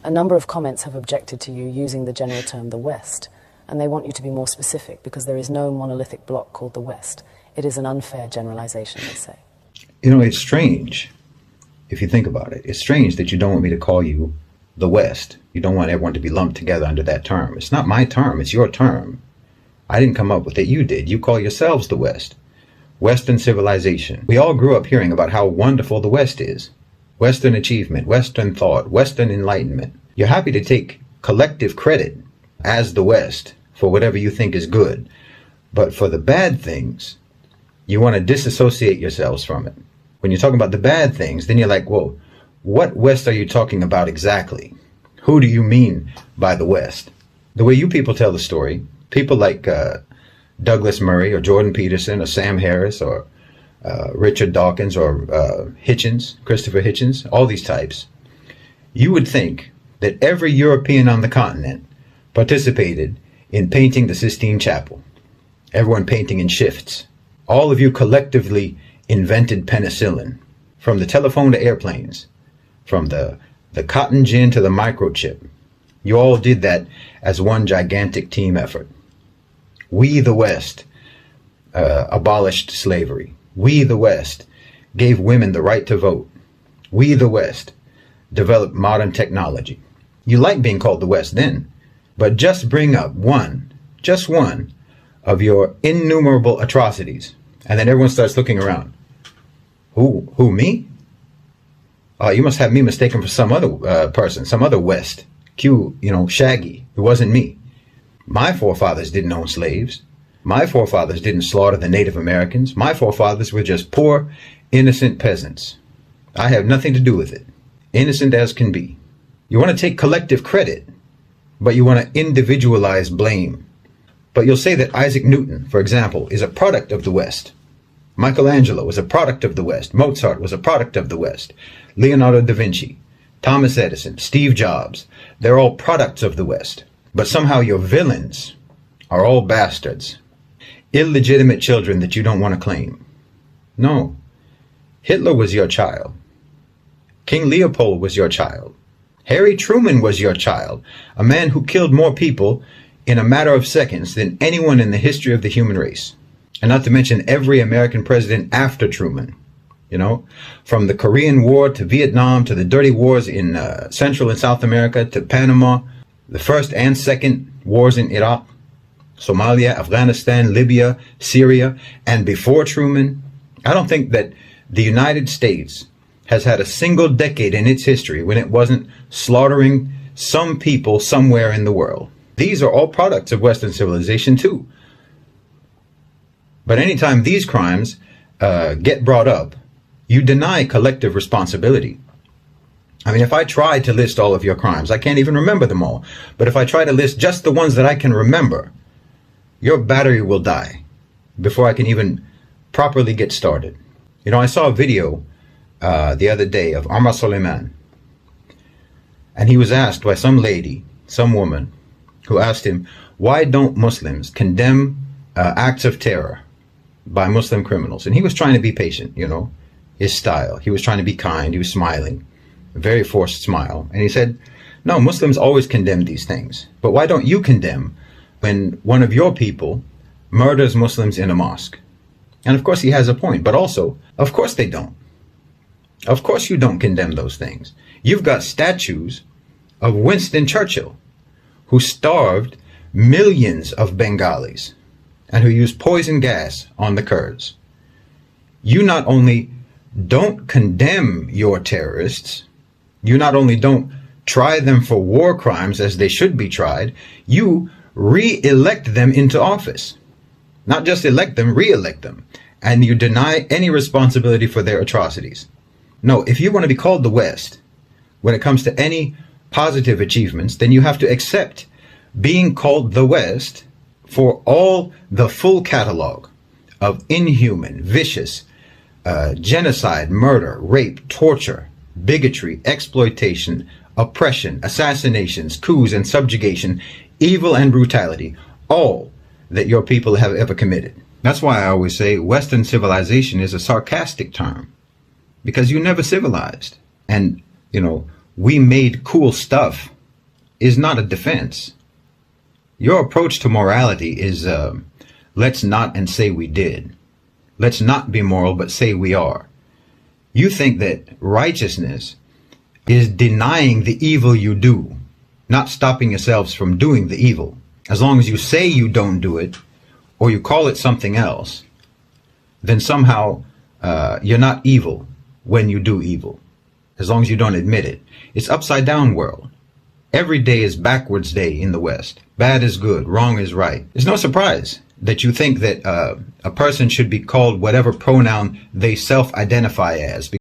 A number of comments have objected to you using the general term the West, and they want you to be more specific because there is no monolithic bloc called the West. It is an unfair generalization, they say. You know, it's strange, if you think about it. It's strange that you don't want me to call you the West. You don't want everyone to be lumped together under that term. It's not my term, it's your term. I didn't come up with it, you did. You call yourselves the West. Western civilization. We all grew up hearing about how wonderful the West is. Western achievement, Western thought, Western enlightenment. You're happy to take collective credit as the West for whatever you think is good. But for the bad things, you want to disassociate yourselves from it. When you're talking about the bad things, then you're like, whoa, what West are you talking about exactly? Who do you mean by the West? The way you people tell the story, people like Douglas Murray or Jordan Peterson or Sam Harris or Richard Dawkins or Hitchens, Christopher Hitchens, all these types, you would think that every European on the continent participated in painting the Sistine Chapel. Everyone painting in shifts. All of you collectively invented penicillin, from the telephone to airplanes, from the cotton gin to the microchip. You all did that as one gigantic team effort. We, the West, abolished slavery. We, the West, gave women the right to vote. We, the West, developed modern technology. You like being called the West then, but just bring up just one of your innumerable atrocities, and then everyone starts looking around. Who, me? You must have me mistaken for some other person, some other West. Shaggy. It wasn't me. My forefathers didn't own slaves. My forefathers didn't slaughter the Native Americans. My forefathers were just poor, innocent peasants. I have nothing to do with it. Innocent as can be. You want to take collective credit, but you want to individualize blame. But you'll say that Isaac Newton, for example, is a product of the West. Michelangelo was a product of the West. Mozart was a product of the West. Leonardo da Vinci, Thomas Edison, Steve Jobs, they're all products of the West. But somehow your villains are all bastards. Illegitimate children that you don't want to claim. No. Hitler was your child. King Leopold was your child. Harry Truman was your child. A man who killed more people in a matter of seconds than anyone in the history of the human race. And not to mention every American president after Truman. From the Korean War to Vietnam to the dirty wars in Central and South America to Panama, the first and second wars in Iraq, Somalia, Afghanistan, Libya, Syria, and before Truman. I don't think that the United States has had a single decade in its history when it wasn't slaughtering some people somewhere in the world. These are all products of Western civilization too. But anytime these crimes get brought up, you deny collective responsibility. I mean, if I try to list all of your crimes, I can't even remember them all. But if I try to list just the ones that I can remember, your battery will die before I can even properly get started. I saw a video the other day of Omar Suleiman. And he was asked by some lady, some woman, who asked him, why don't Muslims condemn acts of terror by Muslim criminals? And he was trying to be patient, his style. He was trying to be kind. He was smiling, a very forced smile. And he said, no, Muslims always condemn these things. But why don't you condemn when one of your people murders Muslims in a mosque? And of course he has a point, but also, of course they don't. Of course you don't condemn those things. You've got statues of Winston Churchill, who starved millions of Bengalis and who used poison gas on the Kurds. You not only don't condemn your terrorists, you not only don't try them for war crimes as they should be tried, you re-elect them into office. Not just elect them, re-elect them. And you deny any responsibility for their atrocities. No, if you want to be called the West, when it comes to any positive achievements, then you have to accept being called the West for all the full catalog of inhuman, vicious, genocide, murder, rape, torture, bigotry, exploitation, oppression, assassinations, coups and subjugation, evil and brutality, all that your people have ever committed. That's why I always say Western civilization is a sarcastic term, because you never civilized. And, we made cool stuff is not a defense. Your approach to morality is let's not and say we did. Let's not be moral but say we are. You think that righteousness is denying the evil you do, not stopping yourselves from doing the evil. As long as you say you don't do it, or you call it something else, then somehow you're not evil when you do evil, as long as you don't admit it. It's upside down world. Every day is backwards day in the West. Bad is good, wrong is right. It's no surprise that you think that a person should be called whatever pronoun they self-identify as.